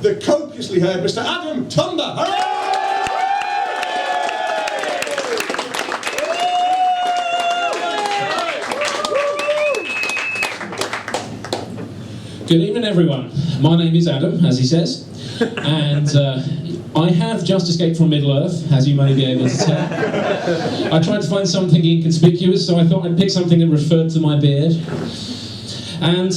the copiously heard Mr. Adam Tumber. Hooray! Good evening, everyone. My name is Adam, as he says, and I have just escaped from Middle-earth, as you may be able to tell. I tried to find something inconspicuous, so I thought I'd pick something that referred to my beard. And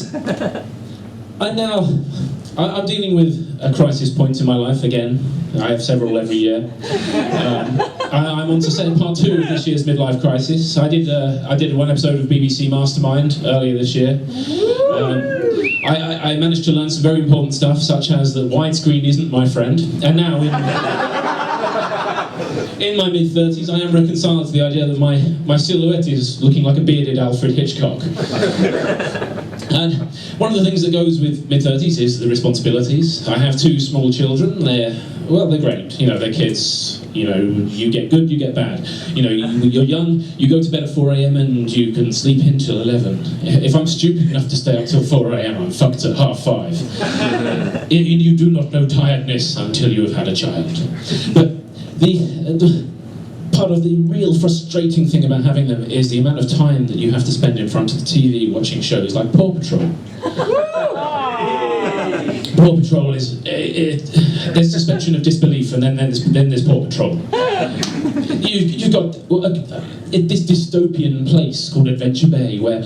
I'm dealing with a crisis point in my life again. I have several every year. I'm on to say part 2 of this year's midlife crisis. I did one episode of BBC Mastermind earlier this year. I managed to learn some very important stuff, such as that widescreen isn't my friend. And now, in my mid-30s, I am reconciled to the idea that my silhouette is looking like a bearded Alfred Hitchcock. And one of the things that goes with mid-30s is the responsibilities. I have 2 small children. They're great. You know, they're kids. You know, you get good, you get bad. You know, you're young, you go to bed at 4 a.m. and you can sleep in till 11. If I'm stupid enough to stay up till 4 a.m, I'm fucked at 5:30. You do not know tiredness until you have had a child. But the part of the real frustrating thing about having them is the amount of time that you have to spend in front of the TV watching shows like Paw Patrol. Paw Patrol is there's suspension of disbelief, and then there's Paw Patrol. You've got this dystopian place called Adventure Bay where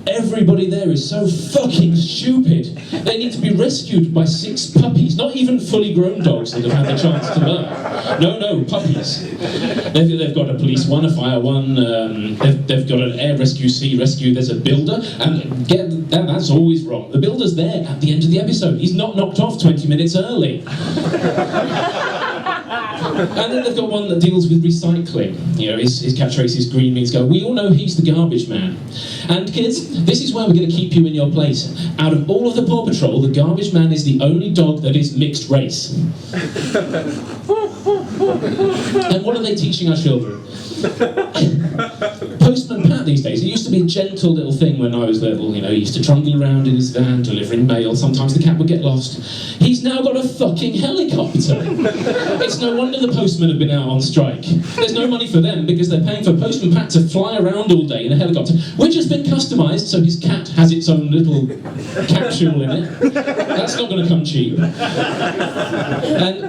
everybody there is so fucking stupid. They need to be rescued by 6 puppies, not even fully grown dogs that have had the chance to learn. No, puppies. They've got a police one, a fire one, they've got an air rescue, sea rescue, there's a builder, and that's always wrong. The builder's there at the end of the episode. He's not knocked off 20 minutes early. And then they've got one that deals with recycling. You know, his catchphrase is green means go. We all know he's the garbage man. And kids, this is where we're going to keep you in your place. Out of all of the Paw Patrol, the garbage man is the only dog that is mixed race. And what are they teaching our children? Postman Pat these days, it used to be a gentle little thing when I was little, you know, he used to trundle around in his van delivering mail, sometimes the cat would get lost. He's now got a fucking helicopter! It's no wonder the postmen have been out on strike. There's no money for them because they're paying for Postman Pat to fly around all day in a helicopter, which has been customised so his cat has its own little capsule in it. That's not going to come cheap. And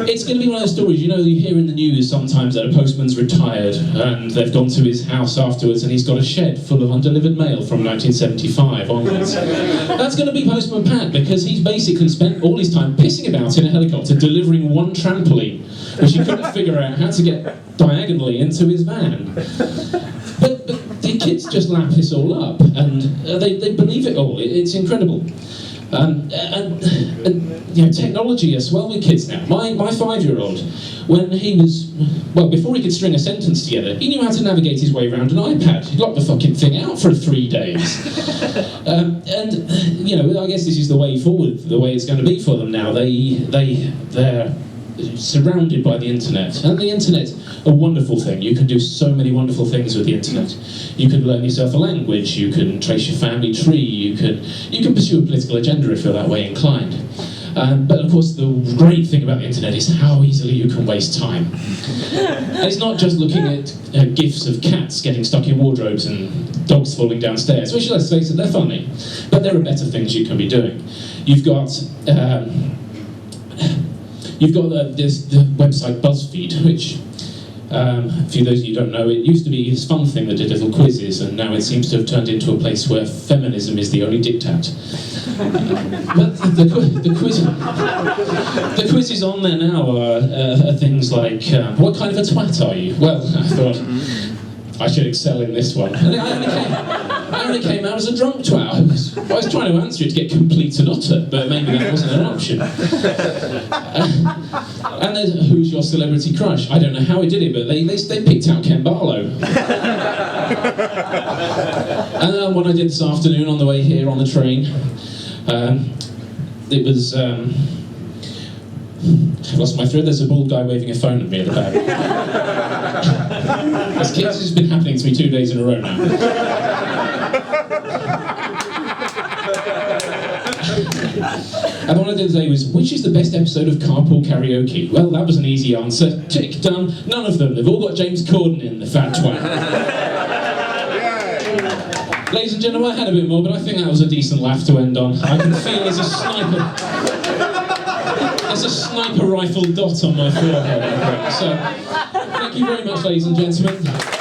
it's going to be one of those stories, you know, you hear in the news sometimes that a postman's retired and they've gone to his house afterwards and he's got a shed full of undelivered mail from 1975 onwards. That's going to be Postman Pat because he's basically spent all his time pissing about in a helicopter delivering one trampoline, which he couldn't figure out how to get diagonally into his van. But the kids just lap this all up and they believe it all. It's incredible. And you know, technology as well with kids now. My 5-year-old, when he was, before he could string a sentence together, he knew how to navigate his way around an iPad. He'd locked the fucking thing out for 3 days. And, you know, I guess this is the way forward, the way it's going to be for them now. They're surrounded by the internet. And the internet's a wonderful thing. You can do so many wonderful things with the internet. You can learn yourself a language, you can trace your family tree, you can pursue a political agenda if you're that way inclined. But of course the great thing about the internet is how easily you can waste time. And it's not just looking at gifs of cats getting stuck in wardrobes and dogs falling downstairs, which, let's face it, they're funny. But there are better things you can be doing. You've got the website BuzzFeed, which, for those of you who don't know, it used to be this fun thing that did little quizzes, and now it seems to have turned into a place where feminism is the only diktat. But the quizzes on there now are things like, what kind of a twat are you? Well, I thought, I should excel in this one. And I only came out as a drunk twat. I was trying to answer it to get complete and utter, but maybe that wasn't an option. And then, who's your celebrity crush? I don't know how he did it, but they picked out Ken Barlow. And what I did this afternoon on the way here on the train, it was, I've lost my thread. There's a bald guy waving a phone at me at the back. This has been happening to me 2 days in a row now. And the one I did today was, which is the best episode of Carpool Karaoke? Well, that was an easy answer. Tick, done. None of them. They've all got James Corden in, the fat twat. Ladies and gentlemen, I had a bit more, but I think that was a decent laugh to end on. I can feel there's a sniper rifle dot on my forehead, I think. So, thank you very much, ladies and gentlemen.